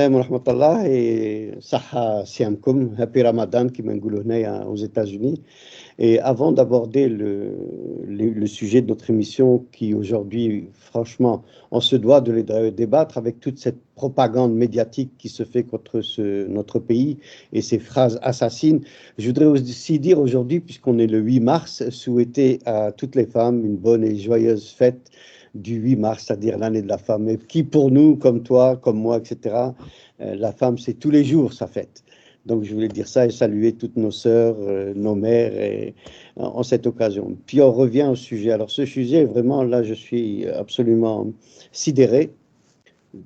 السلام ورحمة الله et صحة سيامكم Happy Ramadan qui m'engoulonnait aux États-Unis. Et avant d'aborder le sujet de notre émission qui aujourd'hui, franchement, on se doit de les débattre avec toute cette propagande médiatique qui se fait contre notre pays et ces phrases assassines, je voudrais aussi dire aujourd'hui, puisqu'on est le 8 mars, souhaiter à toutes les femmes une bonne et joyeuse fête du 8 mars, c'est-à-dire l'année de la femme, et qui pour nous, comme toi, comme moi, etc., la femme, c'est tous les jours sa fête. Donc je voulais dire ça et saluer toutes nos sœurs, nos mères en cette occasion. Puis on revient au sujet. Alors ce sujet, vraiment, là, je suis absolument sidéré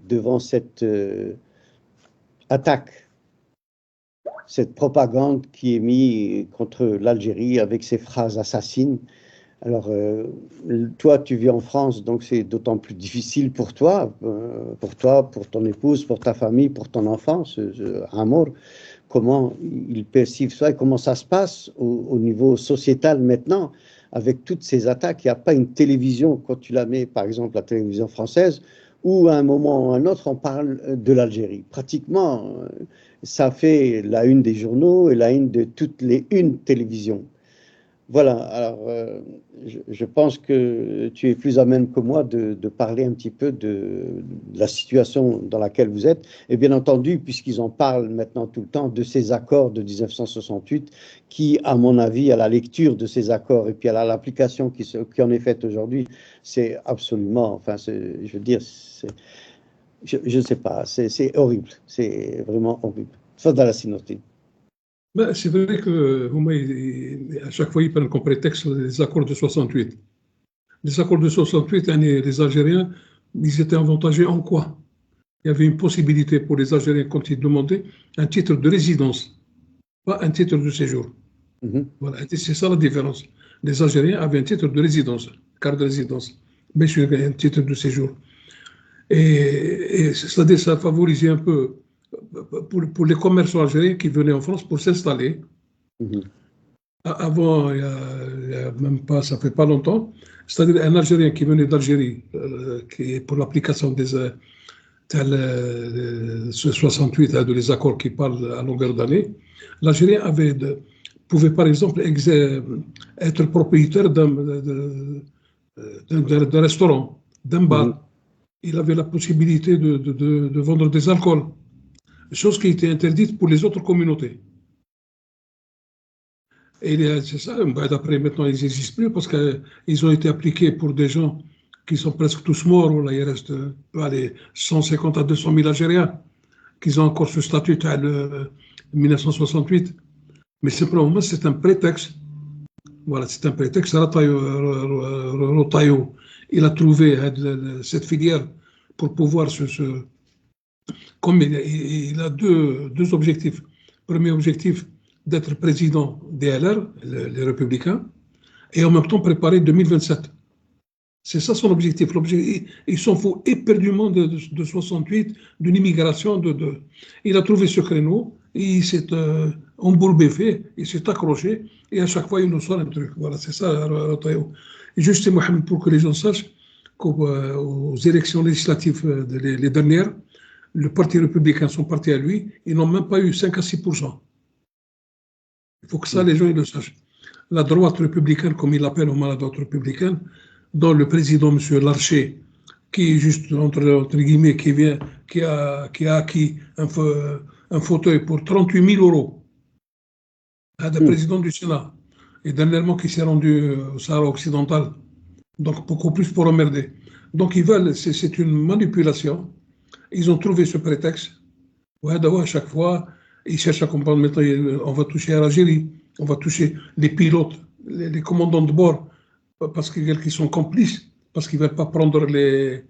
devant cette attaque, cette propagande qui est mise contre l'Algérie avec ces phrases assassines. Alors, toi, tu vis en France, donc c'est d'autant plus difficile pour toi, pour ton épouse, pour ta famille, pour ton enfant, ce amour. Comment ils perçivent ça et comment ça se passe au niveau sociétal maintenant, avec toutes ces attaques. Il n'y a pas une télévision, quand tu la mets, par exemple, la télévision française, où à un moment ou à un autre, on parle de l'Algérie. Pratiquement, ça fait la une des journaux et la une de toutes les unes télévisions. Voilà, alors je pense que tu es plus à même que moi de parler un petit peu de la situation dans laquelle vous êtes. Et bien entendu, puisqu'ils en parlent maintenant tout le temps, de ces accords de 1968 qui, à mon avis, à la lecture de ces accords et puis à l'application qui en est faite aujourd'hui, c'est absolument, enfin, je veux dire, je ne sais pas, c'est horrible, c'est vraiment horrible. Ça, dans la synotie. Ben, c'est vrai que à chaque fois, ils prennent comme prétexte les accords de 68. Les accords de 68, les Algériens, ils étaient avantagés en quoi? Il y avait une possibilité pour les Algériens, quand ils demandaient, un titre de résidence, pas un titre de séjour. Voilà, c'est ça la différence. Les Algériens avaient un titre de résidence, carte de résidence, mais sur un titre de séjour. Et c'est-à-dire ça favorisait un peu pour les commerçants algériens qui venaient en France pour s'installer. Avant, il y a même pas, ça fait pas longtemps, c'est-à-dire un Algérien qui venait d'Algérie, qui pour l'application des ce 68, de les accords qui parlent à longueur d'année, l'Algérien pouvait par exemple être propriétaire d'un restaurant, d'un bar. Il avait la possibilité de vendre des alcools, chose qui était interdite pour les autres communautés. Et c'est ça, d'après maintenant, ils n'existent plus parce qu'ils ont été appliqués pour des gens qui sont presque tous morts. Là, il reste 150 à 200 000 Algériens qui ont encore ce statut de 1968. Mais simplement, c'est un prétexte. Voilà, c'est un prétexte. Rotaillot, il a trouvé cette filière pour pouvoir comme il a deux objectifs. Premier objectif, d'être président des LR, les Républicains, et en même temps préparer 2027. C'est ça son objectif. Ils s'en fout éperdument de 68, d'une immigration. Il a trouvé ce créneau, il s'est embourbé, il s'est accroché, et à chaque fois, il nous sort un truc. Voilà, c'est ça, Rotaillot. Et juste, Mohamed, pour que les gens sachent qu'aux élections législatives, les dernières, le Parti républicain, son parti à lui, ils n'ont même pas eu 5 à 6%. Il faut que ça, les gens ils le sachent. La droite républicaine, comme il l'appelle, la droite républicaine, dont le président, M. Larcher, qui est juste, entre guillemets, qui a acquis un fauteuil pour 38 000 euros, le président du Sénat, et dernièrement qui s'est rendu au Sahara occidental, donc beaucoup plus pour emmerder. Donc ils veulent, c'est une manipulation. Ils ont trouvé ce prétexte. Ouais, d'abord, à chaque fois, ils cherchent à comprendre. Maintenant, on va toucher à l'Algérie, on va toucher les pilotes, les commandants de bord, parce qu'ils sont complices, parce qu'ils ne veulent pas prendre les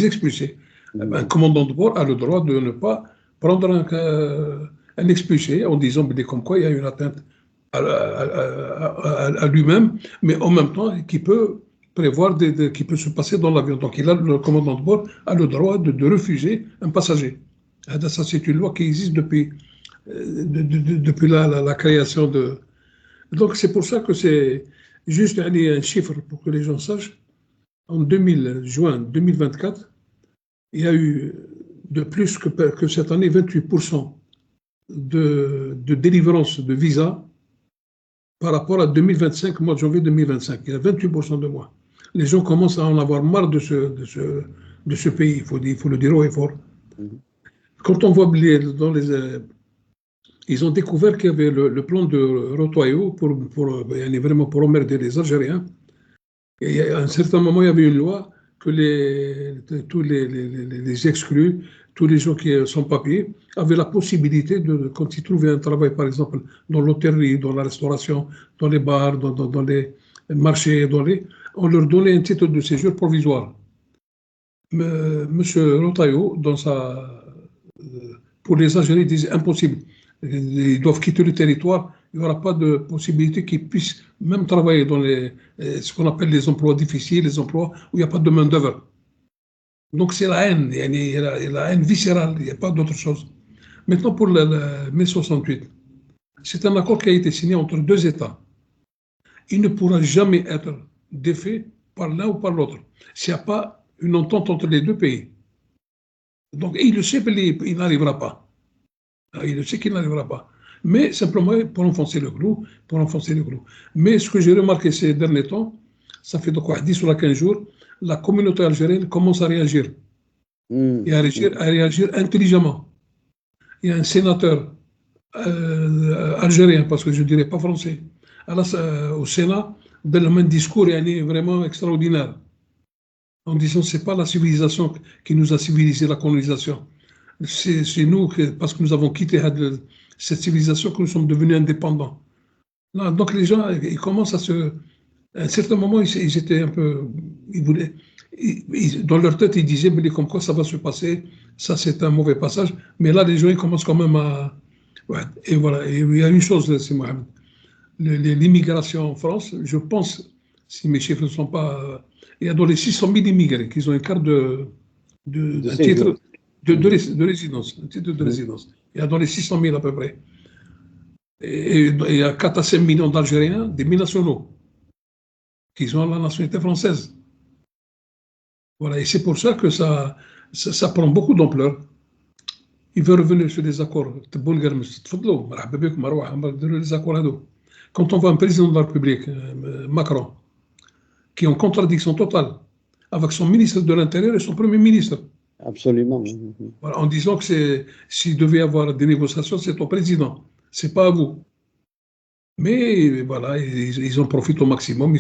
expulsés. Un commandant de bord a le droit de ne pas prendre un expulsé en disant comme quoi il y a une atteinte à lui-même, mais en même temps, qui peut prévoir qui peut se passer dans l'avion. Donc, le commandant de bord a le droit de refuser un passager. Ça, c'est une loi qui existe depuis la création de... Donc, c'est pour ça que c'est juste un chiffre pour que les gens sachent en juin 2024, il y a eu de plus que cette année 28% de délivrance de visa par rapport à 2025, mois de janvier 2025. Il y a 28% de moins. Les gens commencent à en avoir marre de ce pays, il faut le dire haut et fort. Quand on voit ils ont découvert qu'il y avait le plan de Rotoyo vraiment pour emmerder les Algériens. Et à un certain moment, il y avait une loi que tous les exclus, tous les gens qui sont papiers, avaient la possibilité quand ils trouvaient un travail, par exemple, dans l'hôtellerie, dans la restauration, dans les bars, dans les marchés, on leur donnait un titre de séjour provisoire. Monsieur Rotaillot, pour les Algériens, disait impossible. Ils doivent quitter le territoire. Il n'y aura pas de possibilité qu'ils puissent même travailler dans ce qu'on appelle les emplois difficiles, les emplois où il n'y a pas de main-d'œuvre. Donc c'est la haine, la haine viscérale, il n'y a pas d'autre chose. Maintenant, pour le 1068, c'est un accord qui a été signé entre deux États. Il ne pourra jamais être défait par l'un ou par l'autre s'il n'y a pas une entente entre les deux pays. Donc, il le sait qu'il n'arrivera pas. Il le sait qu'il n'arrivera pas. Mais simplement pour enfoncer le clou, Mais ce que j'ai remarqué ces derniers temps, ça fait donc 10 ou 15 jours, la communauté algérienne commence à réagir. Et à réagir intelligemment. Il y a un sénateur algérien, parce que je ne dirais pas français, au Sénat, dans le même discours, il est vraiment extraordinaire. En disant que ce n'est pas la civilisation qui nous a civilisé, la colonisation. C'est nous, parce que nous avons quitté cette civilisation, que nous sommes devenus indépendants. Là, donc les gens, ils commencent à un certain moment, ils étaient un peu... dans leur tête, ils disaient, mais comme quoi ça va se passer, ça c'est un mauvais passage. Mais là, les gens, ils commencent quand même à... Ouais, et voilà, et il y a une chose, c'est Mohamed. L'immigration en France, je pense, si mes chiffres ne sont pas... il y a dans les 600 000 immigrés qui ont une carte un titre de résidence. Un titre de résidence. Il y a dans les 600 000 à peu près. Et il y a 4 à 5 millions d'Algériens, des binationaux, qui ont la nationalité française. Voilà, et c'est pour ça que ça prend beaucoup d'ampleur. Il veut revenir sur les accords. Quand on voit un président de la République, Macron, qui est en contradiction totale avec son ministre de l'Intérieur et son Premier ministre. Absolument. Voilà, en disant que s'il devait y avoir des négociations, c'est au président, c'est pas à vous. Mais voilà, ils en profitent au maximum,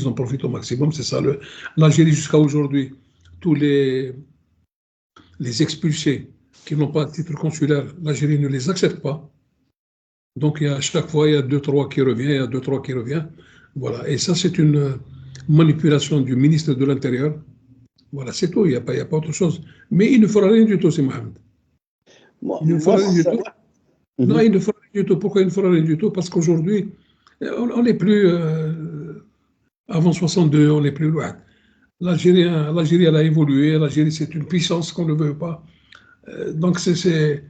c'est ça. L'Algérie jusqu'à aujourd'hui, tous les expulsés qui n'ont pas de titre consulaire, l'Algérie ne les accepte pas. Donc à chaque fois, il y a 2-3 qui reviennent, Voilà, et ça c'est une manipulation du ministre de l'Intérieur. Voilà, c'est tout, il n'y a pas autre chose. Mais il ne fera rien du tout, c'est Mohamed. Il ne fera rien du tout. Non, il ne fera rien du tout. Pourquoi il ne fera rien du tout? Parce qu'aujourd'hui, on n'est plus avant 62, on n'est plus loin. L'Algérie, elle a évolué. L'Algérie, c'est une puissance qu'on ne veut pas. Donc, il se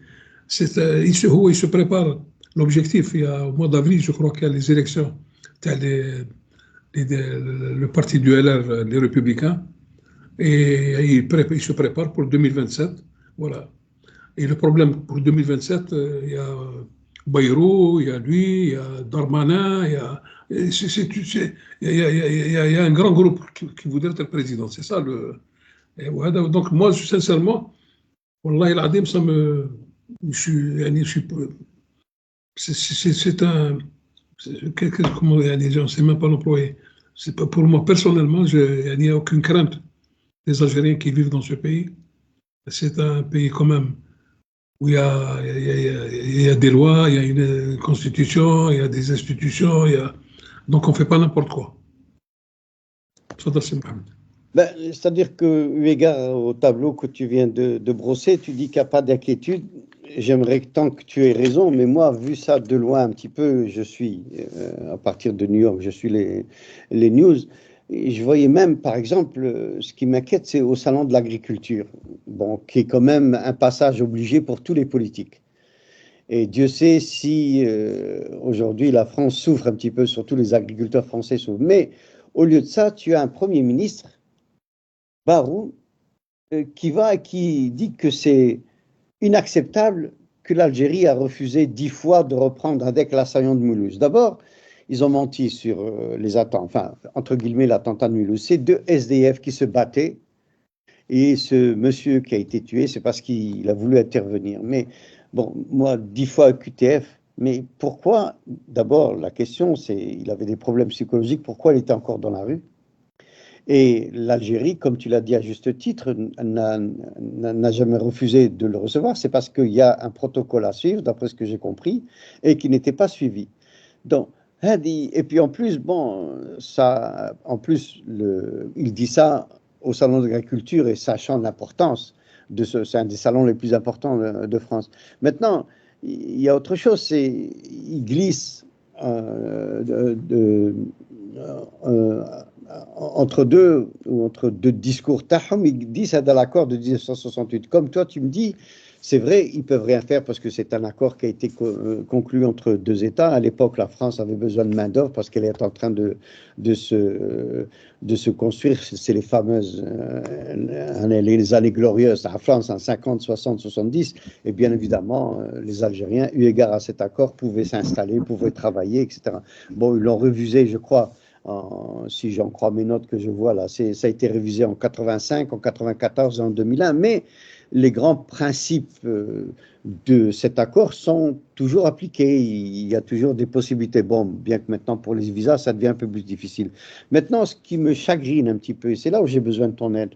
prépare. L'objectif, au mois d'avril, je crois qu'il y a les élections. Le parti du LR, les Républicains. Et il se prépare pour 2027. Voilà. Et le problème pour 2027, il y a Bayrou, il y a lui, il y a Darmanin, il y a un grand groupe qui voudrait être président. C'est ça donc moi, sincèrement, Wallah al-Adim, ça me... C'est un... Comment dire, je ne sais même pas l'employer. Pour moi, personnellement, il n'y a aucune crainte des Algériens qui vivent dans ce pays. C'est un pays quand même où il y a des lois, il y a une constitution, il y a des institutions, donc on ne fait pas n'importe quoi. C'est-à-dire que, eu égard au tableau que tu viens de brosser, tu dis qu'il n'y a pas d'inquiétude. J'aimerais tant que tu aies raison, mais moi, vu ça de loin un petit peu, je suis, à partir de New York, je suis les news. Et je voyais même, par exemple, ce qui m'inquiète, c'est au salon de l'agriculture, bon, qui est quand même un passage obligé pour tous les politiques. Et Dieu sait si aujourd'hui la France souffre un petit peu, surtout les agriculteurs français souffrent. Mais au lieu de ça, tu as un Premier ministre Barou, qui dit que c'est inacceptable que l'Algérie a refusé 10 fois de reprendre avec l'assaillant de Mulhouse. D'abord, ils ont menti sur les attentats, enfin, entre guillemets, l'attentat de Mulhouse. C'est deux SDF qui se battaient et ce monsieur qui a été tué, c'est parce qu'il a voulu intervenir. Mais bon, moi, 10 fois QTF, mais pourquoi? D'abord, la question, c'est, il avait des problèmes psychologiques, pourquoi il était encore dans la rue? Et l'Algérie, comme tu l'as dit à juste titre, n'a jamais refusé de le recevoir. C'est parce qu'il y a un protocole à suivre, d'après ce que j'ai compris, et qui n'était pas suivi. Donc, et puis en plus, bon, ça, en plus, il dit ça au Salon de l'agriculture et sachant l'importance de c'est un des salons les plus importants de France. Maintenant, il y a autre chose, c'est il glisse euh, entre deux discours tahom, il dit ça dans l'accord de 1968. Comme toi, tu me dis, c'est vrai, ils peuvent rien faire parce que c'est un accord qui a été conclu entre deux États. À l'époque, la France avait besoin de main-d'œuvre parce qu'elle est en train de se construire. C'est les fameuses les années glorieuses. La France en 50, 60, 70. Et bien évidemment, les Algériens, eu égard à cet accord, pouvaient s'installer, pouvaient travailler, etc. Bon, ils l'ont revisé, je crois. Si j'en crois mes notes que je vois là, ça a été révisé en 85, en 94 et en 2001, mais les grands principes de cet accord sont toujours appliqués. Il y a toujours des possibilités. Bon, bien que maintenant pour les visas, ça devient un peu plus difficile. Maintenant, ce qui me chagrine un petit peu, et c'est là où j'ai besoin de ton aide,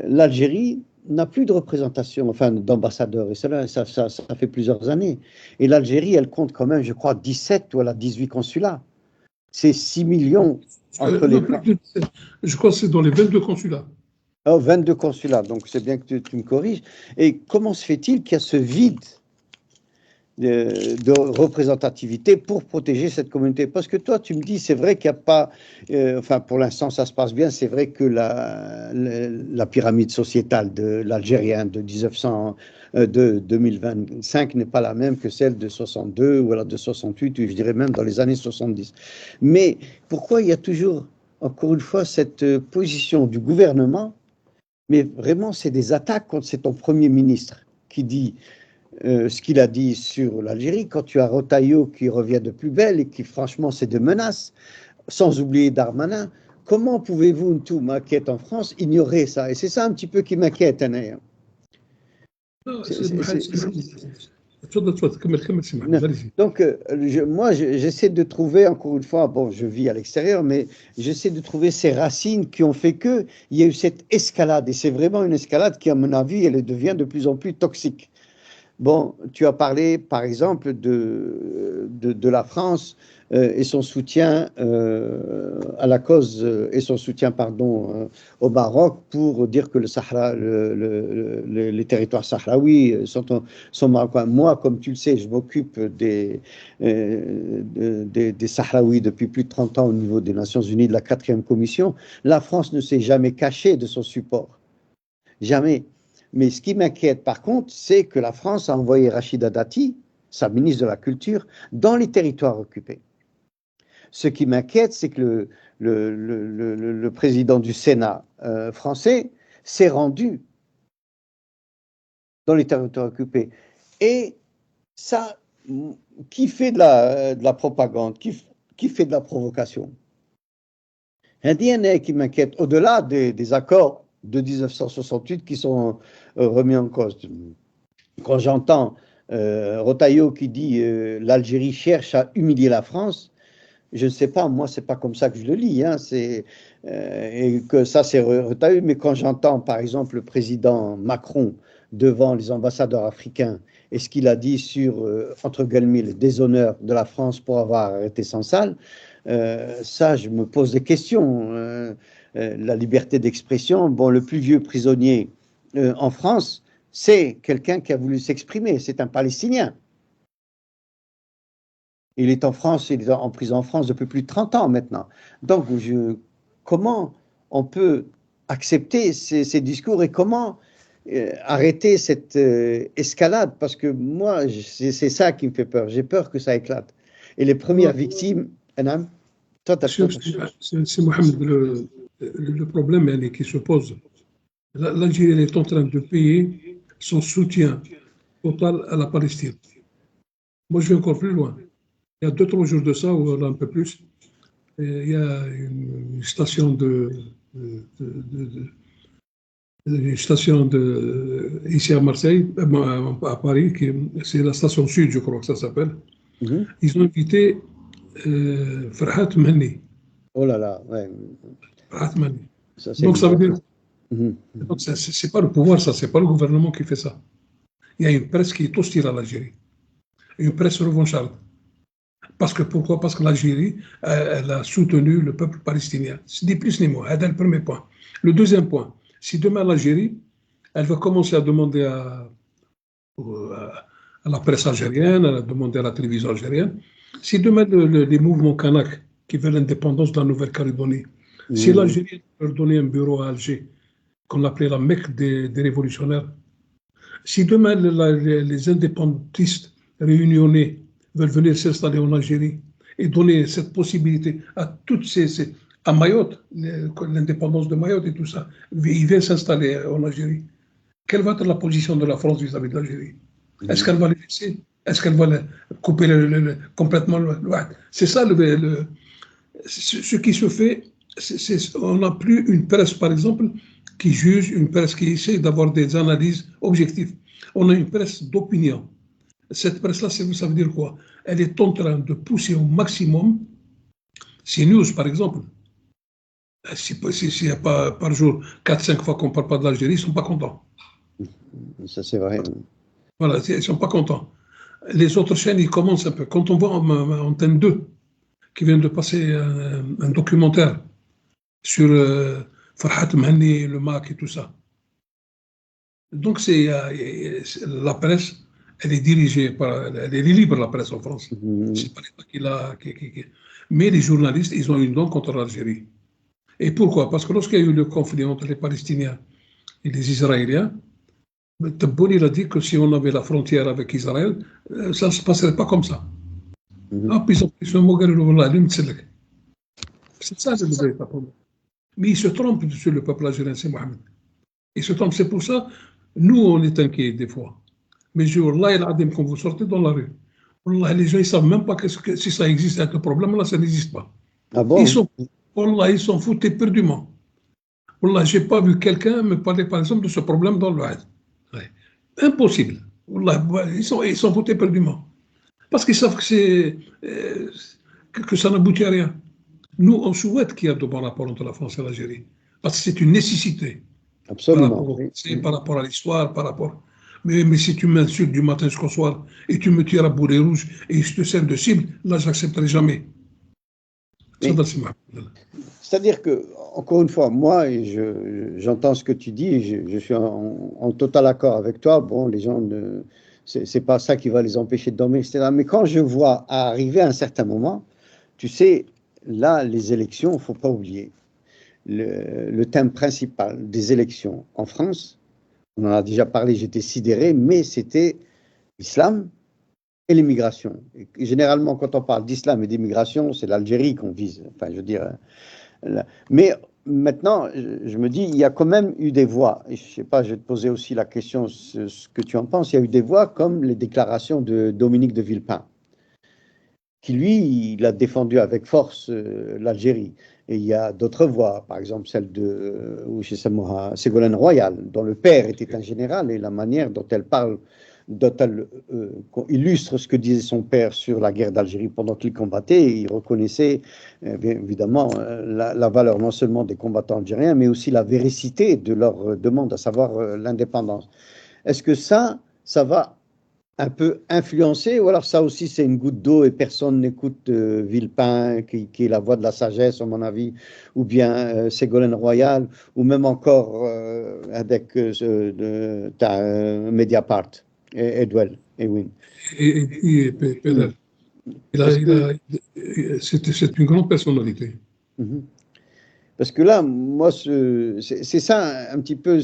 l'Algérie n'a plus de représentation, enfin d'ambassadeur, et ça fait plusieurs années. Et l'Algérie, elle compte quand même, je crois, 17 ou elle a 18 consulats. C'est 6 millions entre les... Je crois que c'est dans les 22 consulats. Oh, 22 consulats, donc c'est bien que tu me corriges. Et comment se fait-il qu'il y a ce vide de représentativité pour protéger cette communauté? Parce que toi, tu me dis, c'est vrai qu'il n'y a pas... enfin, pour l'instant, ça se passe bien. C'est vrai que la pyramide sociétale de l'Algérien de 2025 n'est pas la même que celle de 62 ou de 68, ou je dirais même dans les années 70. Mais pourquoi il y a toujours, encore une fois, cette position du gouvernement? Mais vraiment, c'est des attaques contre ton Premier ministre qui dit ce qu'il a dit sur l'Algérie. Quand tu as Rotaillot qui revient de plus belle et qui, franchement, c'est de menaces, sans oublier Darmanin, comment pouvez-vous, tout m'inquiète en France, ignorer ça? Et c'est ça un petit peu qui m'inquiète, Anaya. Donc, moi, j'essaie de trouver, encore une fois, bon, je vis à l'extérieur, mais j'essaie de trouver ces racines qui ont fait qu'il y a eu cette escalade. Et c'est vraiment une escalade qui, à mon avis, elle devient de plus en plus toxique. Bon, tu as parlé, par exemple, de la France et son soutien à la cause et son soutien, pardon, au Maroc pour dire que le Sahara, les territoires sahraouis sont marocains. Moi, comme tu le sais, je m'occupe des Sahraouis depuis plus de 30 ans au niveau des Nations Unies, de la 4e commission. La France ne s'est jamais cachée de son support. Jamais. Mais ce qui m'inquiète, par contre, c'est que la France a envoyé Rachida Dati, sa ministre de la Culture, dans les territoires occupés. Ce qui m'inquiète, c'est que le président du Sénat français s'est rendu dans les territoires occupés. Et ça, qui fait de la propagande, qui fait de la provocation? Un DNA qui m'inquiète, au-delà des accords de 1968 qui sont remis en cause. Quand j'entends Rotaillot qui dit l'Algérie cherche à humilier la France, je ne sais pas, moi, c'est pas comme ça que je le lis, hein, et que ça, c'est Rotaillot, mais quand j'entends, par exemple, le président Macron devant les ambassadeurs africains et ce qu'il a dit sur, entre guillemets, le déshonneur de la France pour avoir arrêté Sansal, ça, je me pose des questions. La liberté d'expression, bon, le plus vieux prisonnier en France, c'est quelqu'un qui a voulu s'exprimer, c'est un Palestinien. Il est en France, il est en prison en France depuis plus de 30 ans maintenant. Donc, comment on peut accepter ces discours et comment arrêter cette escalade? Parce que moi, c'est ça qui me fait peur. J'ai peur que ça éclate. Et les premières victimes, Anam, toi, c'est Mohamed, le problème qui se pose, l'Algérie est en train de payer son soutien total à la Palestine. Moi, je vais encore plus loin. Il y a 2-3 jours de ça, ou un peu plus, il y a une station ici à Marseille, à Paris, c'est la station Sud, je crois que ça s'appelle. Ils ont invité Farhat Mehni. Oh là là, ouais. Farhat Mehni. Ça, donc, ça veut dire. Donc, c'est pas le pouvoir, ça, c'est pas le gouvernement qui fait ça. Il y a une presse qui est hostile à l'Algérie. Une presse revancharde. Pourquoi? Parce que l'Algérie, elle a soutenu le peuple palestinien. Ni plus ni moins. C'est le premier point. Le deuxième point, si demain l'Algérie, elle va commencer à demander à la presse algérienne, à demander à la télévision algérienne, si demain les mouvements kanaks qui veulent l'indépendance de la Nouvelle-Calédonie, si l'Algérie leur donnait un bureau à Alger, qu'on appelait la Mecque des révolutionnaires, si demain les indépendantistes réunionnais veulent venir s'installer en Algérie et donner cette possibilité à toutes à Mayotte, l'indépendance de Mayotte et tout ça, ils viennent s'installer en Algérie. Quelle va être la position de la France vis-à-vis de l'Algérie? Est-ce qu'elle va les laisser? Est-ce qu'elle va couper complètement le C'est ça ce qui se fait. On n'a plus une presse, par exemple, qui juge, une presse qui essaie d'avoir des analyses objectives. On a une presse d'opinion. Cette presse-là, ça veut dire quoi? Elle est en train de pousser au maximum CNews, par exemple. S'il n'y a pas par jour 4-5 fois qu'on ne parle pas de l'Algérie, ils ne sont pas contents. Ça, c'est vrai. Voilà, ils ne sont pas contents. Les autres chaînes, ils commencent un peu. Quand on voit Antenne 2, qui vient de passer un documentaire sur Farhat Mehni, le MAC et tout ça. Donc, la presse, elle est dirigée elle est libre, la presse en France. C'est pas l'État mais les journalistes, ils ont une dent contre l'Algérie. Et pourquoi? Parce que lorsqu'il y a eu le conflit entre les Palestiniens et les Israéliens, Tebboune, il a dit que si on avait la frontière avec Israël, ça ne se passerait pas comme ça. Puis ils ont pris ce mot, c'est ça le véritable problème. Mais ils se trompent sur le peuple algérien, c'est Mohamed. Ils se trompent, c'est pour ça, nous, on est inquiets des fois. Mais je dis, Wallah, quand vous sortez dans la rue, Wallah, les gens, ils ne savent même pas si ça existe, avec le problème, là, ça n'existe pas. Ah bon? Ils s'en foutent éperdument. Wallah, je n'ai pas vu quelqu'un me parler, par exemple, de ce problème dans le Had. Ouais. Impossible. Wallah, ils s'en foutent éperdument. Parce qu'ils savent que ça n'aboutit à rien. Nous, on souhaite qu'il y ait de bons rapports entre la France et l'Algérie. Parce que c'est une nécessité. Absolument. Par rapport à l'histoire, par rapport. Mais si tu m'insultes du matin jusqu'au soir et tu me tires à boulet rouge et je te sers de cible, là, je n'accepterai jamais. C'est-à-dire que, encore une fois, moi, j'entends ce que tu dis et je suis en total accord avec toi. Bon, les gens, c'est pas ça qui va les empêcher de dormir, etc. Mais quand je vois arriver à un certain moment, tu sais, là, les élections, il ne faut pas oublier. Le thème principal des élections en France, on en a déjà parlé, j'étais sidéré, mais c'était l'islam et l'immigration. Généralement, quand on parle d'islam et d'immigration, c'est l'Algérie qu'on vise. Enfin, je veux dire. Mais maintenant, je me dis, il y a quand même eu des voix. Et je ne sais pas, je vais te poser aussi la question, ce que tu en penses. Il y a eu des voix comme les déclarations de Dominique de Villepin, qui lui, il a défendu avec force l'Algérie. Et il y a d'autres voix, par exemple celle de Ségolène Royal, dont le père était un général, et la manière dont elle parle, dont elle illustre ce que disait son père sur la guerre d'Algérie pendant qu'il combattait. Il reconnaissait bien évidemment la valeur non seulement des combattants algériens, mais aussi la véracité de leur demande, à savoir l'indépendance. Est-ce que ça va un peu influencé, ou alors ça aussi c'est une goutte d'eau et personne n'écoute Villepin, qui est la voix de la sagesse, à mon avis, ou bien Ségolène Royal, ou même encore avec Mediapart, Edwell, Ewin. Et Pedal. C'est une grande personnalité. Parce que là, moi, c'est ça un petit peu,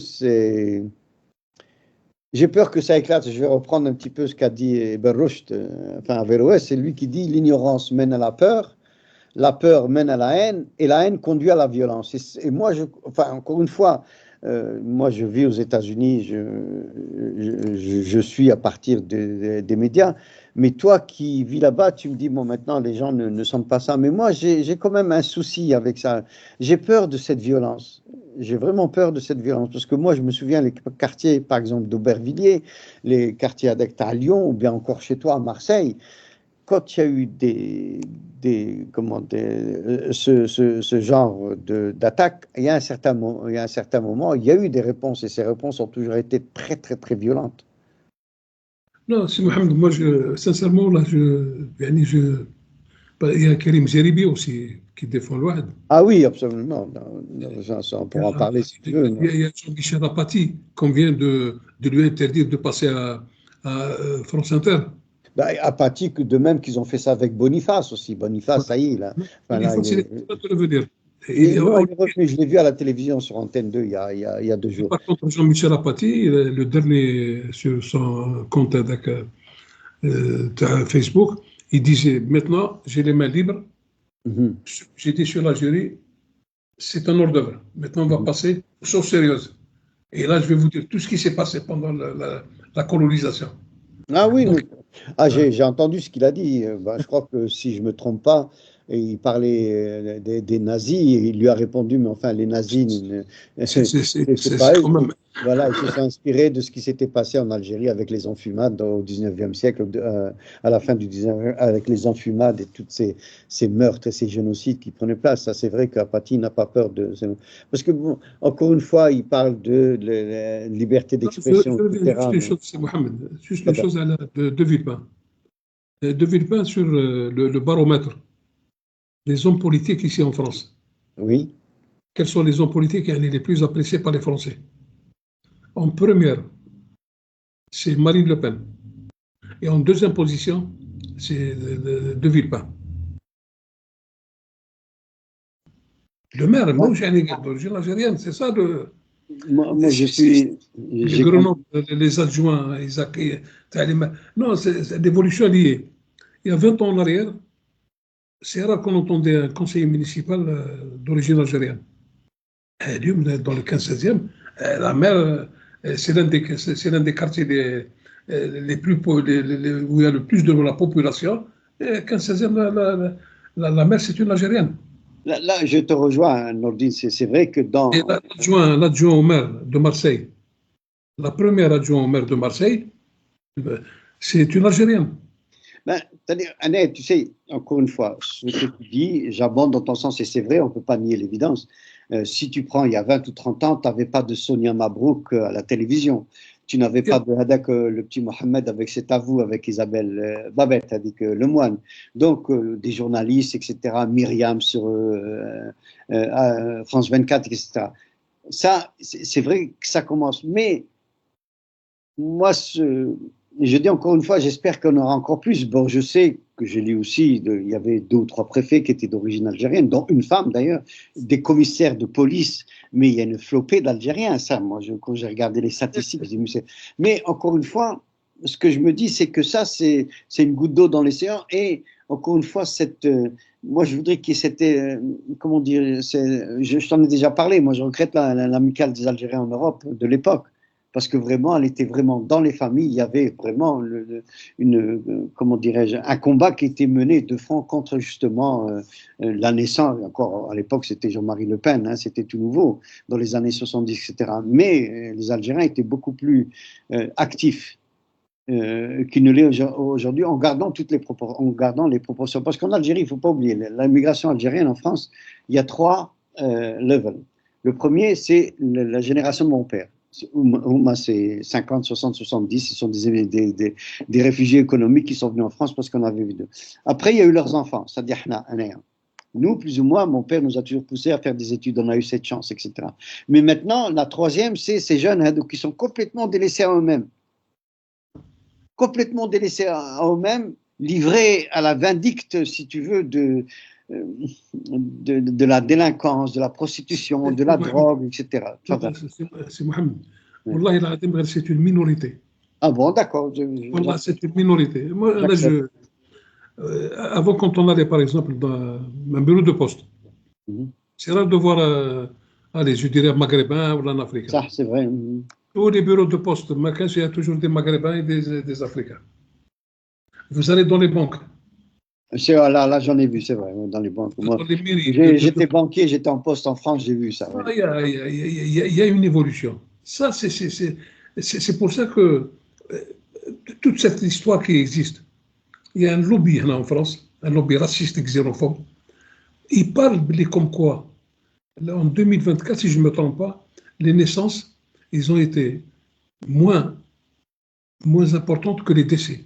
j'ai peur que ça éclate. Je vais reprendre un petit peu ce qu'a dit Ibn Rushd, enfin Averroès, c'est lui qui dit l'ignorance mène à la peur, la peur mène à la haine et la haine conduit à la violence. Et moi, encore une fois, moi je vis aux États-Unis, je suis à partir des médias, mais toi qui vis là-bas, tu me dis, bon, maintenant les gens ne sentent pas ça, mais moi j'ai quand même un souci avec ça. J'ai peur de cette violence. J'ai vraiment peur de cette violence parce que moi je me souviens les quartiers, par exemple, d'Aubervilliers, les quartiers addicts à Lyon ou bien encore chez toi à Marseille. Quand il y a eu ce genre d'attaque, il y a un certain moment, il y a eu des réponses et ces réponses ont toujours été très, très, très violentes. Non, c'est Mohamed, moi, sincèrement, là, il y a Karim Zeribi aussi qui défend l'Ouad. Ah oui, absolument. Ça, on pourra en parler si tu veux. Il y a Jean-Michel Apathy qu'on vient de lui interdire de passer à France Inter. Apathique, de même qu'ils ont fait ça avec Boniface aussi. Boniface, ça y est, là. Enfin, là, Boniface, il est pas de revenir. Non, il est revenu, je l'ai vu à la télévision sur Antenne 2 il y a 2 jours. Par contre, Jean-Michel Apathy, le dernier sur son compte Facebook, il disait maintenant, j'ai les mains libres, j'étais sur l'Algérie, c'est un hors d'œuvre. Maintenant, on va passer aux choses sérieuses. Et là, je vais vous dire tout ce qui s'est passé pendant la colonisation. Ah oui, j'ai entendu ce qu'il a dit. Je crois que si je ne me trompe pas, il parlait des nazis et il lui a répondu, mais enfin, les nazis, c'est pas eux. Même... Voilà, ils se sont inspirés de ce qui s'était passé en Algérie avec les enfumades au 19e siècle, à la fin du 19e, avec les enfumades et tous ces meurtres et ces génocides qui prenaient place. Ça, c'est vrai qu'Apathy n'a pas peur de... Parce que, bon, encore une fois, il parle de la liberté d'expression, etc. Juste une chose de Villepin. De Villepin sur le baromètre des hommes politiques ici en France. Oui. Quels sont les hommes politiques les plus appréciés par les Français? En première, c'est Marine Le Pen. Et en deuxième position, c'est De Villepin. Le maire, moi, j'ai d'origine algérienne, c'est ça le. Moi, je suis. Les adjoints, Isaac. Non, c'est l'évolution liée. Il y a 20 ans en arrière, c'est rare qu'on entendait un conseiller municipal d'origine algérienne. Dans le 15-16e, la mer, c'est l'un des quartiers les plus, où il y a le plus de la population. 15-16e, la mer, c'est une Algérienne. Là, je te rejoins, Nordine. C'est vrai que dans. Et l'adjoint au maire de Marseille, la première adjointe au maire de Marseille, c'est une Algérienne. Tu sais, encore une fois, ce que tu dis, j'abonde dans ton sens et c'est vrai, on ne peut pas nier l'évidence. Si tu prends il y a 20 ou 30 ans, tu n'avais pas de Sonia Mabrouk à la télévision. Tu n'avais pas de Hadak, le petit Mohamed avec cet avou, avec Isabelle Babette, le moine. Donc, des journalistes, etc., Myriam sur France 24, etc. Ça, c'est vrai que ça commence. Mais moi, je dis encore une fois, j'espère qu'on aura encore plus. Bon, je sais que j'ai lu aussi, il y avait 2 ou 3 préfets qui étaient d'origine algérienne, dont une femme d'ailleurs, des commissaires de police, mais il y a une flopée d'Algériens, ça, moi, quand j'ai regardé les statistiques, j'ai dit, mais encore une fois, ce que je me dis, c'est que ça, c'est une goutte d'eau dans l'océan, et encore une fois, moi, je voudrais qu'il y ait cette, comment dire, je t'en ai déjà parlé, moi, je regrette l'amicale des Algériens en Europe de l'époque, parce que vraiment, elle était vraiment dans les familles. Il y avait vraiment comment dirais-je, un combat qui était mené de front contre justement la naissance. Encore à l'époque, c'était Jean-Marie Le Pen, hein, c'était tout nouveau dans les années 70, etc. Mais les Algériens étaient beaucoup plus actifs qu'ils ne l'est aujourd'hui, en gardant les proportions. Parce qu'en Algérie, il ne faut pas oublier, l'immigration algérienne en France, il y a 3 levels. Le premier, c'est la génération de mon père. C'est 50, 60, 70, ce sont des réfugiés économiques qui sont venus en France parce qu'on avait vu d'eux. Après, il y a eu leurs enfants, c'est-à-dire nous, plus ou moins, mon père nous a toujours poussé à faire des études, on a eu cette chance, etc. Mais maintenant, la troisième, c'est ces jeunes qui sont complètement délaissés à eux-mêmes. Complètement délaissés à eux-mêmes, livrés à la vindicte, si tu veux, de la délinquance, de la prostitution, de la drogue, etc. C'est Mohamed. Wallah, c'est une minorité. Ah bon, d'accord. Wallah, c'est une minorité. Moi, là, avant, quand on allait, par exemple, dans un bureau de poste, c'est rare de voir, allez, je dirais, maghrébins ou un africain. Ça, c'est vrai. Tous les bureaux de poste, il y a toujours des maghrébins et des africains. Vous allez dans les banques. Là, j'en ai vu, c'est vrai, dans les banques. Moi, j'étais banquier, j'étais en poste en France, j'ai vu ça. Il y a une évolution. Ça, c'est pour ça que toute cette histoire qui existe, il y a un lobby là en France, un lobby raciste et xénophobe. Il parle comme quoi, là, en 2024, si je ne me trompe pas, les naissances, ils ont été moins importantes que les décès.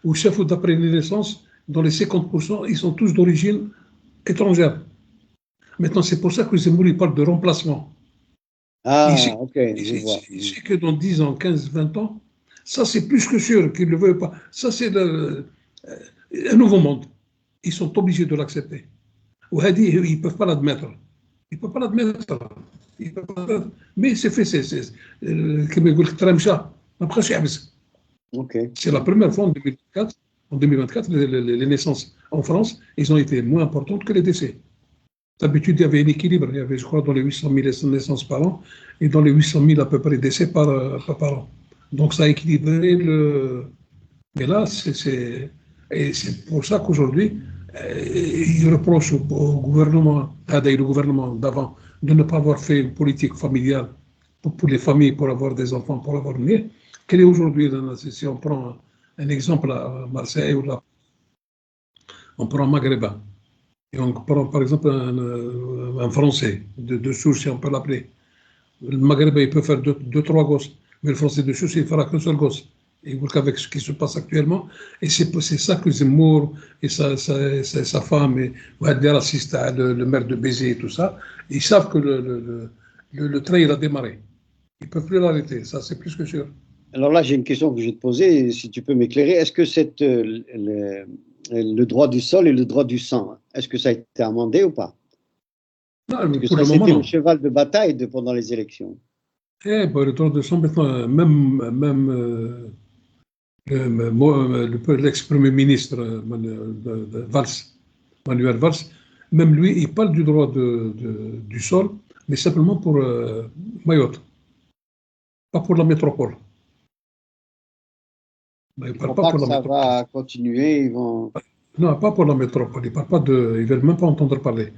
Au chef, d'après les naissances, dans les 50%, ils sont tous d'origine étrangère. Maintenant, c'est pour ça que Zemmour, il parle de remplacement. Ok, je vois. Il sait que dans 10 ans, 15, 20 ans, ça c'est plus que sûr qu'il ne le veut pas. Ça c'est un nouveau monde. Ils sont obligés de l'accepter. Ils ne peuvent pas l'admettre. Ils ne peuvent pas l'admettre. Mais c'est fait. Comme il dit, c'est la première fois en 2024, les naissances en France, ils ont été moins importantes que les décès. D'habitude, il y avait un équilibre. Il y avait, je crois, dans les 800 000 naissances par an et dans les 800 000 à peu près décès par an. Donc, ça a équilibré le. Mais là, c'est pour ça qu'aujourd'hui, ils reprochent au gouvernement, le gouvernement d'avant, de ne pas avoir fait une politique familiale pour les familles, pour avoir des enfants, pour avoir né. Quelle est aujourd'hui, si on prend un exemple à Marseille ou là, on prend un maghrébin. Et on prend par exemple un Français de souche, si on peut l'appeler. Le Maghrébin, il peut faire deux, trois gosses, mais le Français de souche, il ne fera qu'un seul gosse. Et vous qu'avec ce qui se passe actuellement, et c'est ça que Zemmour et sa femme, et Ouaddi assistent à le maire de Béziers et tout ça, ils savent que le train, il a démarré. Ils ne peuvent plus l'arrêter, ça c'est plus que sûr. Alors là, j'ai une question que je vais te poser, si tu peux m'éclairer. Est-ce que le droit du sol et le droit du sang, est-ce que ça a été amendé ou pas? Non, parce que ça, c'était le cheval de bataille pendant les élections. Le droit du sang, maintenant, même l'ex-premier ministre Manuel Valls, même lui, il parle du droit du sol, mais simplement pour Mayotte, pas pour la métropole. Il parle pas pour la métropole. Va continuer, Non, pas pour la métropole. Ils ne veulent même pas entendre parler.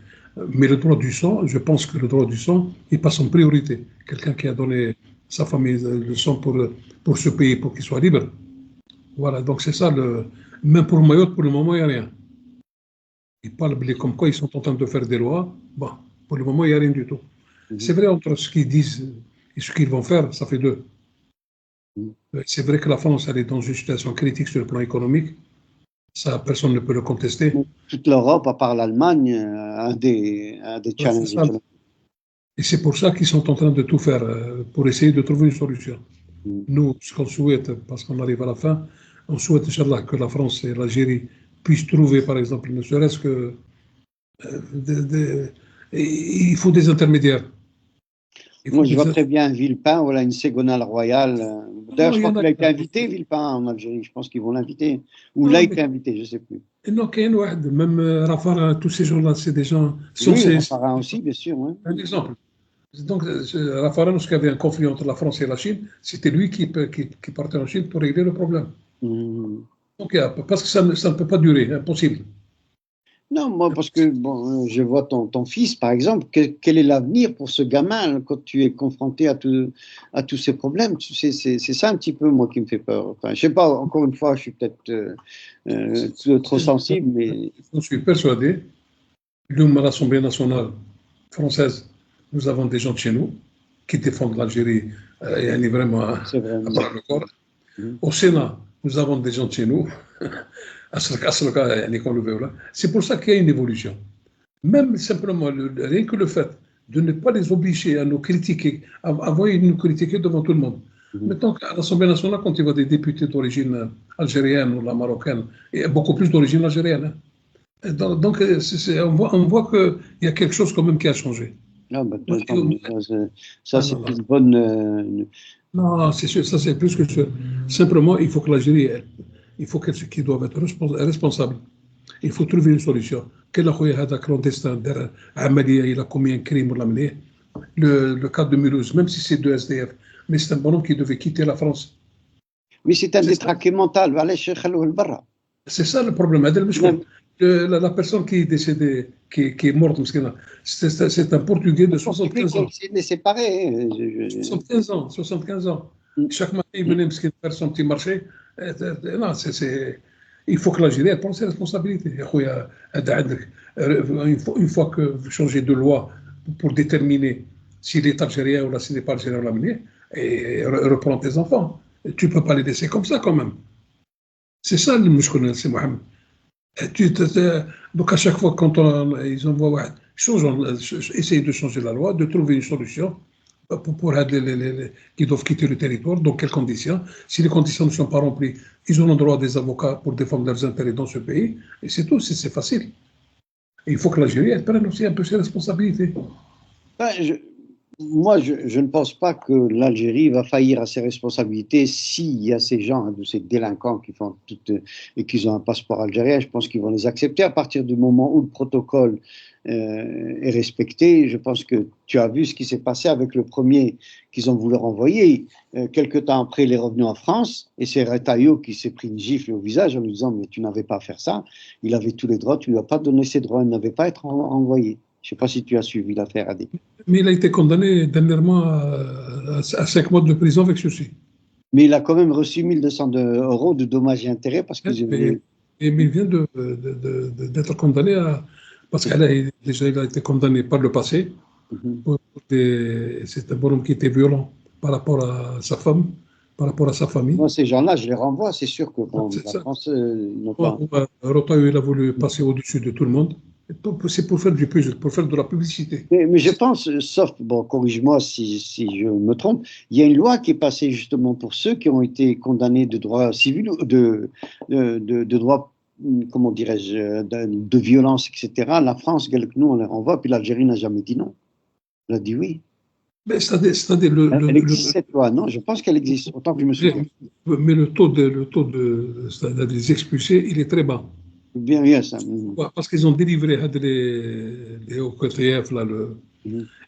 Mais le droit du sang, je pense que le droit du sang, il passe en priorité. Quelqu'un qui a donné sa famille le sang pour ce pays, pour qu'il soit libre. Voilà, donc c'est ça. Même pour Mayotte, pour le moment, il n'y a rien. Ils parlent comme quoi ils sont en train de faire des lois. Bon, pour le moment, il n'y a rien du tout. C'est vrai, entre ce qu'ils disent et ce qu'ils vont faire, ça fait deux. C'est vrai que la France, elle est dans une situation critique sur le plan économique. Ça, personne ne peut le contester. Toute l'Europe, à part l'Allemagne, a des challenges. Et c'est pour ça qu'ils sont en train de tout faire pour essayer de trouver une solution. Nous, ce qu'on souhaite, parce qu'on arrive à la fin, on souhaite, Inch'Allah, que la France et l'Algérie puissent trouver, par exemple, ne serait-ce que... il faut des intermédiaires. Moi, je vois très bien Villepin, voilà, une ségonnale royale. D'ailleurs, je crois qu'il a été invité, Villepin, en Algérie. Je pense qu'ils vont l'inviter. Ou là, il a été invité, je ne sais plus. Non, même Raffarin, tous ces gens-là, c'est des gens censés. Oui, Raffarin aussi, bien sûr. Ouais. Un exemple. Donc, Raffarin, lorsqu'il y avait un conflit entre la France et la Chine, c'était lui qui partait en Chine pour régler le problème. Donc, parce que ça ne peut pas durer, impossible. Non, moi, parce que bon, je vois ton fils, par exemple, quel est l'avenir pour ce gamin quand tu es confronté à tous ces problèmes? C'est ça un petit peu, moi, qui me fait peur. Enfin, je ne sais pas, encore une fois, je suis peut-être trop sensible, mais... Je suis persuadé, nous, à l'Assemblée nationale française, nous avons des gens de chez nous qui défendent l'Algérie et vraiment à bras le corps. Au Sénat, nous avons des gens de chez nous. C'est pour ça qu'il y a une évolution. Même simplement, rien que le fait de ne pas les obliger à nous critiquer, à nous critiquer devant tout le monde. Maintenant, à l'Assemblée nationale, quand il y a des députés d'origine algérienne ou la marocaine, il y a beaucoup plus d'origine algérienne. Donc, on voit qu'il y a quelque chose quand même qui a changé. Ça, c'est une bonne... Non, c'est sûr, ça c'est plus que sûr. Simplement, il faut que l'Algérie il faut qu'ils doivent être responsables. Il faut trouver une solution. Quel est clandestin il a commis un crime ou l'amener. Le cas de Mulhouse, même si c'est deux SDF, mais c'est un bonhomme qui devait quitter la France. Mais c'est un détraqué mental. C'est ça le problème. La personne qui est décédée, qui est morte, c'est un Portugais de 75 ans. Il est séparé. 75 ans, 75 ans. Chaque matin, il venait faire son petit marché. Non, il faut que l'Algérie prenne ses responsabilités. Une fois que vous changez de loi pour déterminer s'il est algérien ou là, s'il n'est pas algérien, l'amener, et reprendre tes enfants. Tu ne peux pas les laisser comme ça, quand même. C'est ça le mouchkounen, c'est Mohamed. Donc, à chaque fois, quand ils envoient, essayent de changer la loi, de trouver une solution pour qui doivent quitter le territoire, dans quelles conditions. Si les conditions ne sont pas remplies, ils auront droit à des avocats pour défendre leurs intérêts dans ce pays, et c'est tout, c'est facile. Et il faut que l'Algérie prenne aussi un peu ses responsabilités. Moi, je ne pense pas que l'Algérie va faillir à ses responsabilités s'il y a ces gens, ces délinquants qui font et qui ont un passeport algérien. Je pense qu'ils vont les accepter à partir du moment où le protocole est respecté. Je pense que tu as vu ce qui s'est passé avec le premier qu'ils ont voulu renvoyer. Quelque temps après, il est revenu en France et c'est Retailleau qui s'est pris une gifle au visage en lui disant « mais tu n'avais pas à faire ça, il avait tous les droits, tu ne lui as pas donné ses droits, il n'avait pas à être renvoyé ». Je ne sais pas si tu as suivi l'affaire, Adi. Mais il a été condamné dernièrement à 5 mois de prison avec sursis. Mais il a quand même reçu 1 200 € de dommages et intérêts parce que... Mais il vient d'être condamné parce qu'il a été condamné par le passé. C'est un bonhomme qui était violent par rapport à sa femme, par rapport à sa famille. Moi, ces gens-là, je les renvoie, c'est sûr que la France n'ont pas... Retailleau, il a voulu passer au-dessus de tout le monde. C'est pour faire du puzzle, pour faire de la publicité. Mais je pense, sauf, bon, corrige-moi si je me trompe, il y a une loi qui est passée justement pour ceux qui ont été condamnés de droits civils, de droits, comment dirais-je, de violence, etc. La France, nous, on les renvoie, puis l'Algérie n'a jamais dit non. Elle a dit oui. Mais c'est-à-dire elle existe cette loi, non? Je pense qu'elle existe, autant que je me souviens. Mais le taux des expulsés, il est très bas. Bien ça. Parce qu'ils ont délivré les OQTF, là,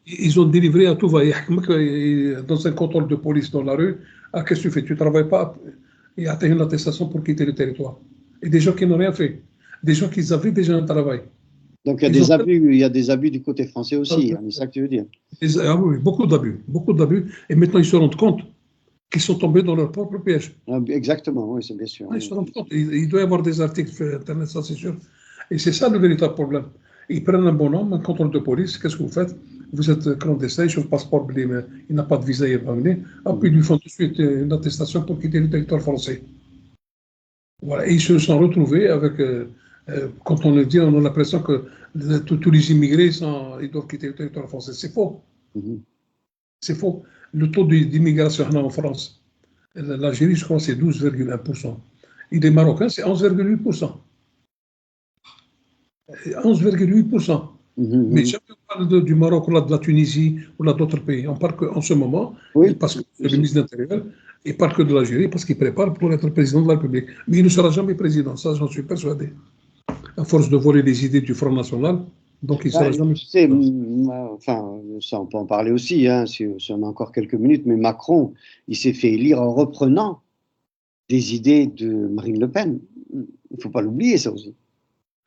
ils ont délivré à tout va. Dans un contrôle de police dans la rue, qu'est-ce que tu fais? Tu ne travailles pas? Il y a une attestation pour quitter le territoire. Et des gens qui n'ont rien fait. Des gens qui avaient déjà un travail. Donc il y a des abus du côté français aussi, c'est ça que tu veux dire? Oui, beaucoup d'abus. Et maintenant, ils se rendent compte qu'ils sont tombés dans leur propre piège. Exactement, oui, c'est bien sûr. Ils se rendent compte. Il doit y avoir des articles sur Internet, ça c'est sûr. Et c'est ça le véritable problème. Ils prennent un bonhomme, un contrôle de police, qu'est-ce que vous faites? Vous êtes clandestin, sur le passeport, il n'a pas de visa, il va venir. Puis ils lui font tout de suite une attestation pour quitter le territoire français. Voilà. Et ils se sont retrouvés avec, quand on le dit, on a l'impression que tous les immigrés, ils doivent quitter le territoire français. C'est faux. C'est faux. Le taux d'immigration en France, l'Algérie, je crois, c'est 12,1%. Et les Marocains, c'est 11,8%. 11,8%. Mais jamais on parle du Maroc ou là, de la Tunisie ou là, d'autres pays. On parle qu'en ce moment, parce que le ministre de l'Intérieur, il parle que de l'Algérie parce qu'il prépare pour être président de la République. Mais il ne sera jamais président, ça j'en suis persuadé. À force de voler les idées du Front National, donc il sera jamais... Enfin, ça on peut en parler aussi, si on a encore quelques minutes, mais Macron, il s'est fait élire en reprenant des idées de Marine Le Pen. Il ne faut pas l'oublier, ça aussi.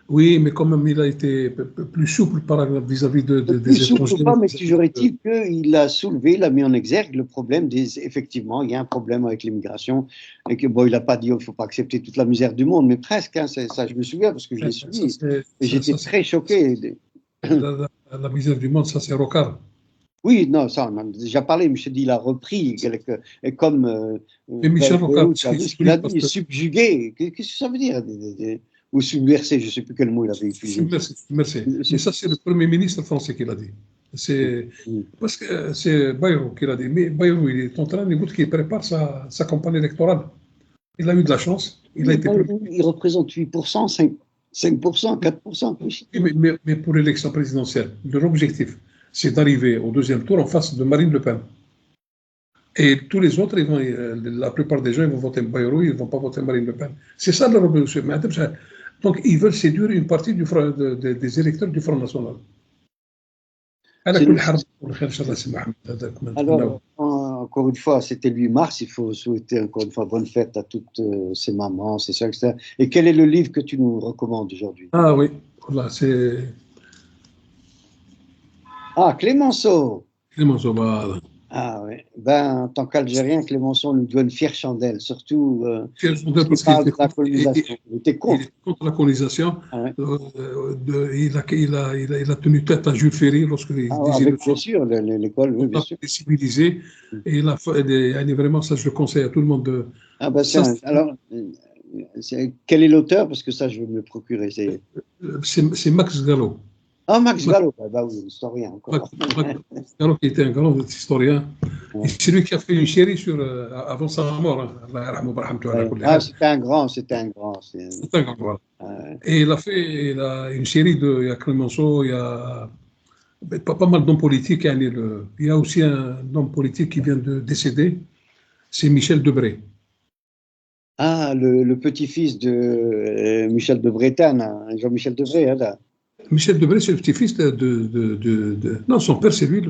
Oui, mais quand même, il a été plus souple, par exemple, vis-à-vis des étrangers. Pas, mais toujours est-il qu'il a soulevé, il a mis en exergue le problème effectivement, il y a un problème avec l'immigration, et que, bon, il n'a pas dit, il ne faut pas accepter toute la misère du monde, mais presque, ça, je me souviens, parce que je l'ai suivi, et j'étais très choqué. La misère du monde, ça, c'est Rocard. Oui, non, ça, on en a déjà parlé, mais je te dis, il a repris, et comme Michel Rocard, il a dit, subjugué, qu'est-ce que ça veut dire ou submerser, je ne sais plus quel mot il avait utilisé. Submerser. Mais ça, c'est le Premier ministre français qui l'a dit. Parce que c'est Bayrou qui l'a dit. Mais Bayrou, il est en train qu'il prépare sa campagne électorale. Il a eu de la chance. Il représente 8%, 5%, 4%. Mais pour l'élection présidentielle, leur objectif, c'est d'arriver au deuxième tour en face de Marine Le Pen. Et tous les autres, la plupart des gens, ils vont voter Bayrou, ils ne vont pas voter Marine Le Pen. C'est ça la révolution. Donc, ils veulent séduire une partie des électeurs du Front National. Alors, encore une fois, c'était le 8 mars. Il faut souhaiter encore une fois bonne fête à toutes ces mamans, ces soeurs, etc. Et quel est le livre que tu nous recommandes aujourd'hui? Ah oui, voilà, c'est Ah, Clémenceau. Clémenceau. Voilà. Ah oui. Ben, en tant qu'Algérien, Clémenceau nous doit une fière chandelle, surtout Pierre Sondel, il parce qu'il parle de était la colonisation. Il était il contre. était contre la colonisation. Ah, ouais. Il a tenu tête à Jules Ferry lorsqu'il Ah, disait avec, bien sûr, l'école, oui, bien sûr. civilisé. Et il a vraiment, ça, je le conseille à tout le monde. Ah, ben, Ça, alors, quel est l'auteur? Parce que ça, je veux me le procurer. c'est Max Gallo. Ah, Max Gallo, bah oui, l'historien encore. Max Gallo, qui était un grand historien. Ouais. C'est lui qui a fait une série avant sa mort. Hein. Ouais. Ah, c'était un grand. C'est un grand, voilà. Ouais. Et il a une série il y a Clémenceau, il y a pas mal d'hommes politiques. Il y a aussi un homme politique qui vient de décéder, c'est Michel Debré. Ah, le petit-fils de Michel de Bretagne, hein, Jean-Michel Debré, hein, là. Michel Debré, c'est le petit-fils Non, son père, c'est lui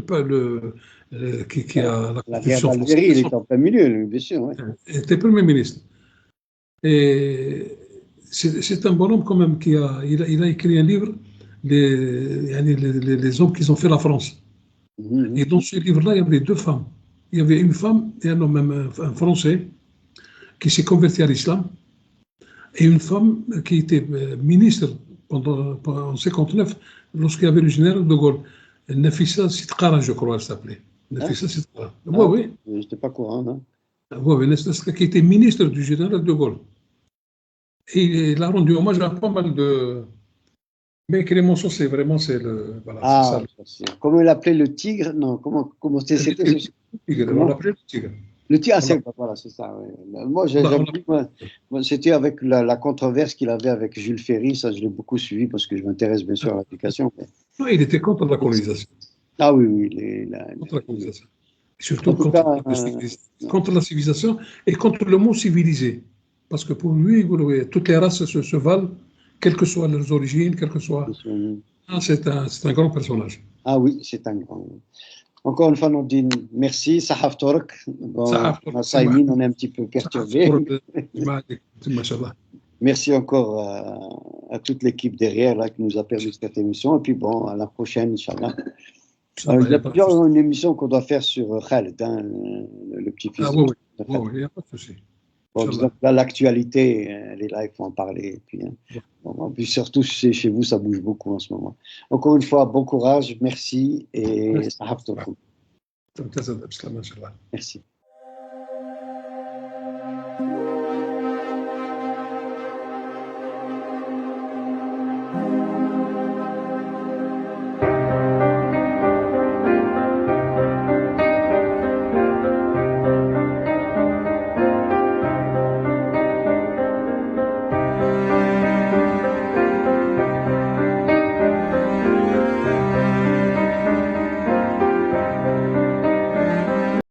qui a la La guerre Constitution d'Algérie, française. il est en plein milieu, lui, bien sûr. Ouais. Il était Premier ministre. Et c'est un bonhomme quand même il a écrit un livre, les hommes qui ont fait la France. Et dans ce livre-là, il y avait deux femmes. Il y avait une femme et un homme, même un Français, qui s'est converti à l'islam, et une femme qui était ministre en 59, lorsqu'il y avait le général de Gaulle. Nafissa Sitkara, je crois, elle s'appelait. Nafissa Sitkara. Oui, oui. Je n'étais pas courant, non? Oui, Nafissa qui était ministre du général de Gaulle. Et il a rendu hommage à pas mal de. Mais Clémenceau, c'est le. Voilà, Ah, c'est ça. comment il appelait le tigre? Non, comment c'était? On l'appelait le tigre. Le tigre, voilà, c'est ça. Ouais. Moi, c'était avec la controverse qu'il avait avec Jules Ferry, ça je l'ai beaucoup suivi parce que je m'intéresse bien sûr à l'application. Mais... Non, il était contre la colonisation. Ah oui, oui. Contre la colonisation. Surtout contre la civilisation et contre le mot civilisé. Parce que pour lui, toutes les races se valent, quelles que soient leurs origines, quelles que soient. Ah, c'est un grand personnage. Ah oui, c'est un grand. Encore une fois, Nordine, merci. Sahaf Tork. Bon, on est un petit peu perturbé. Merci encore à toute l'équipe derrière là, qui nous a permis cette émission. Et puis bon, à la prochaine, Inch'Allah. Il y a plusieurs une émission qu'on doit faire sur Khaled, hein, le petit-fils. Ah oui, il n'y a pas de souci. Bon, disons, là, l'actualité, elle est là, il faut en parler. Et puis, bon, puis surtout, chez vous, ça bouge beaucoup en ce moment. Encore une fois, bon courage, merci et Sahaf Tork. Merci.